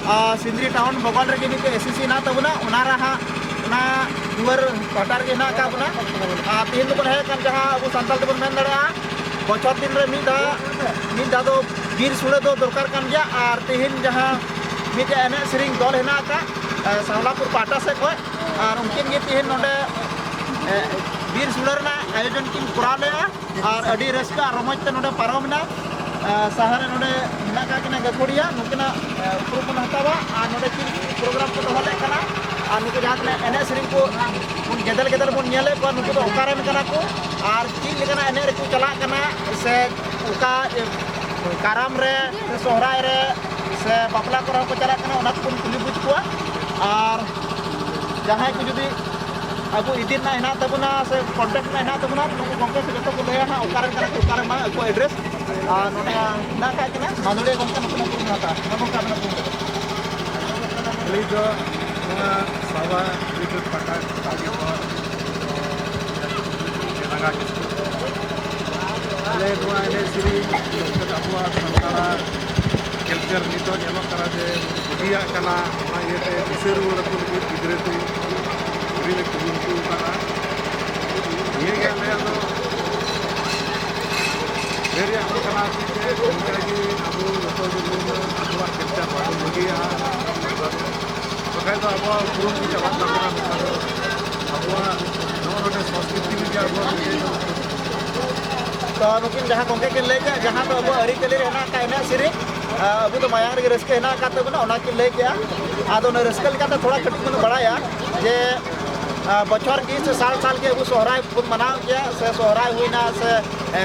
Sindri town बगल रे मिटे एसएससी ना तबना उना रहा ना दुआर पटार के ना का बना तीन बन है kan जहां अबो संताल तबन मेन दड़ा बछर दिन रे मिदा दो बीर सुड़े दो दरकार कान गया और तीन जहां मिटे एने सिरिंग दल हेना का सावलापुर पाटा से को और उनकिन गे तीन नोडे बीर सुड़र ना आयोजन किन करा ले और अडी रस्का रमज ते नोडे पारमना शहर नोडे हिना का किना गखोड़िया नुकिना प्रूफ हतावा और नोडे किन प्रोग्राम को दोहले कना और नुकु जहां एने सिरिंग को उन गेदल बन नेले को नुकु तो ओकारे में कना को और चीज लेकना एने रे को चला कना से उका काराम रे सोहराय रे से बापला को को चला कना उना को कुली बुझ को और जहां को जुदी अब इदिन ना हेना तबना से कांटेक्ट ना हेना तबना नुकु गंके से जतो को लेया ना ओकारे कना ओकारे मा को एड्रेस और नोने ना का कना मानुले गंके नुकु नुकु नाता नुकु का बना को प्लीज सावा विद्युत पटा आगे और लगा के ले श्री अबुआ संताला कल्चर नितो जेनो करा जे बुढ़िया कना ना ये विसर को गिद्रे तो रे कुंतु कना ये गले तो वेरिया को कना जे उनके अबु तो अबुआ कल्चर बात बुढ़िया तो अब पूर्व की जवाब अब संस्कृति में क्या तो नुकिन जहाँ गंके के लेके जहाँ तो अब अरी कली रहना का एना सिरी अब तो मायांग रे रस्के हेना का तो बना ओना के लेके आदो न रस्कल का तो थोड़ा कटी बन बड़ाया जे बछर की से साल के अब सोहराय खुद मनाव गया से सोहराय हुई ना से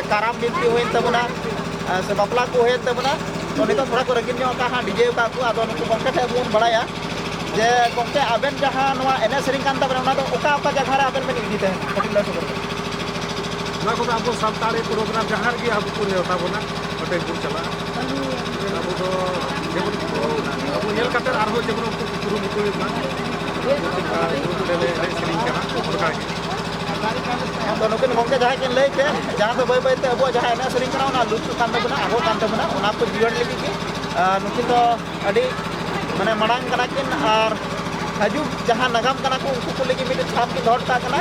काराम बिनती हुई तबना से बापला को हुई तबना तो नितो थोड़ा को रंगीन का हाँ डीजे का को आदो नुकु गंके थे बुन बड़ाया जे गंके आबेन जहाँ नवा एने सेरिंग कान तबना ओना तो ओका जगह रे आबेन में इदी थे कटिला सुगर ना को अब सानताड़ी प्रोग्राम जहाँ की अब को नेता बना ओटे को चला अब तो जेबन अब नेल कतर आरो जेबन को शुरू मुको ना ले सेरिंग कना ओका के तो नुकिन गंके जहाँ के ले के जहाँ तो बय ते अब जहाँ एने सेरिंग कना ओना लुट कान तबना आगो कान तबना ओना को जीवन लगी की नुकिन तो अडी माने मड़ांग कना किन और हजू जहाँ नगाम कना को उनको को लेके मिटे छाप की दौड़ता कना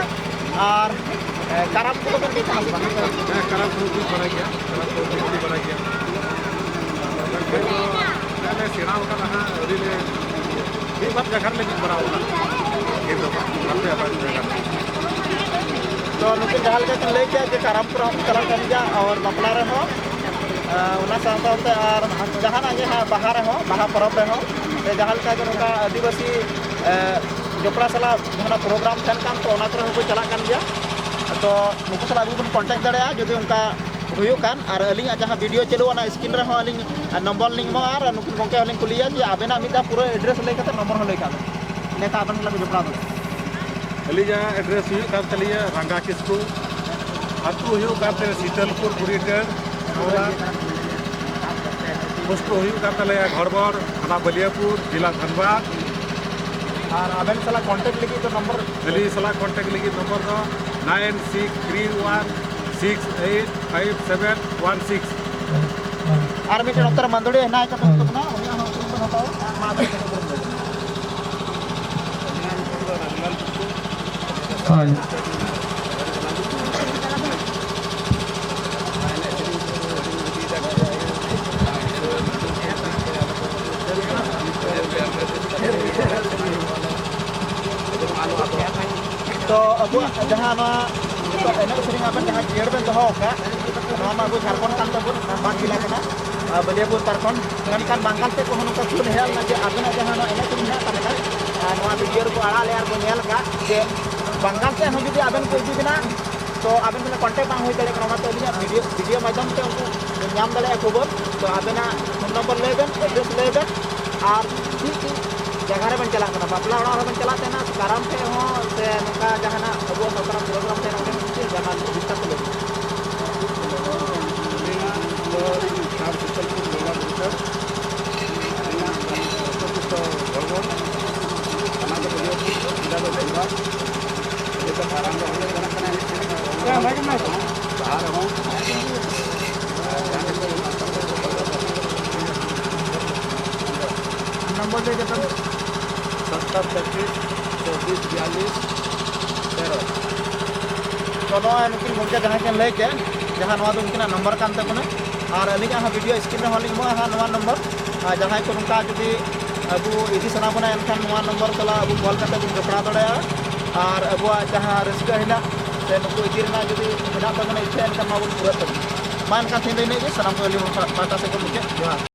और काराम को तो देखा काराम को भी बना गया मैंने सिरा होगा ना रिले ये बात जगह में बना होगा ये तो तो नुकिन जहाल का ले के काराम को हम चला कर जा और बपला रे हो उना साथ और जहां आगे हां बाहर हो बाहर परब रे हो जहाल का नका आदिवासी जोपड़ा सला जहां प्रोग्राम चल कान तो ओना करे को चला कान गया तो नुकु सला अभी कांटेक्ट दड़े जो उनका हुयुकान और अली जहाँ वीडियो चलुआना स्क्रीन रे अली नंबर लिंक में और नुकु गंके अली कुलिया जे आबेना मिदा पूरा एड्रेस लेके नंबर हो लेका नेता आबन लगे जोपड़ा दो अली जहाँ एड्रेस हुयुकान तलिया रंगा किस्कू अतु हुयुकान ते शीतलपुर बुरीटेड और पोस्ट हुयुकान तलिया घरबर थाना बलियापुर जिला धनबाद और आबेन सला कांटेक्ट लगी तो नंबर अली सला कांटेक्ट लगी नंबर दो 9631685716 और मिटे उत्तर मंदुड़ी है ना का तो ना ओया हो तो बताओ मा दे हां तो अब जहाँ तो एने सेरिंग आबेन जहाँ जियर बेन दोहो का नवा अब झारखंड कान तबन बांग जिला कना बलियापुर तारखंड मेनकान बांगाल ते को हनुका खुल हेल ना जे आबेना जहाँ एने सेरिंग ना ताना नवा वीडियो को आड़ा ले आर को नेल का जे बांगाल ते हम जुदी आबेन को इदी बिना तो आबेन में कांटेक्ट बांग होई तले कना तो अलिया वीडियो माध्यम से उनको नाम दले खबर तो आबेना फोन नंबर लेबेन एड्रेस लेबेन और ठीक जगह रे बन चला कना बापला ओड़ा रे बन चला तेना काराम पे हो से नका जहाना अबो नका प्रोग्राम ते नके से जहां दिक्कत ले तो नाम शीतलपुर लोला बुरीटेड तो घरबर थाना तो बलियापुर जिला तो धनबाद ये तो काराम रे होले कना क्या भाई ना बाहर हो नंबर ले देता 70 तो नॉय नुकिन गमके जहाँ के लय के जहाँ नवा उनका नंबर कान तबना और अलिंग वीडियो स्क्रीन में हलिंग नवा नंबर जहाँ को नुका जुदी अब इदी सना बना एनखान नवा नंबर सला अब कॉल करते बुन जपड़ा दड़े और अब जहाँ रस्का हिना से नुको इदी रना जुदी बिना तबना इच्छा एनखान मा बुन पूरा तब मान का थिन देने जे सनाम को पाटा से को मुके जोहार।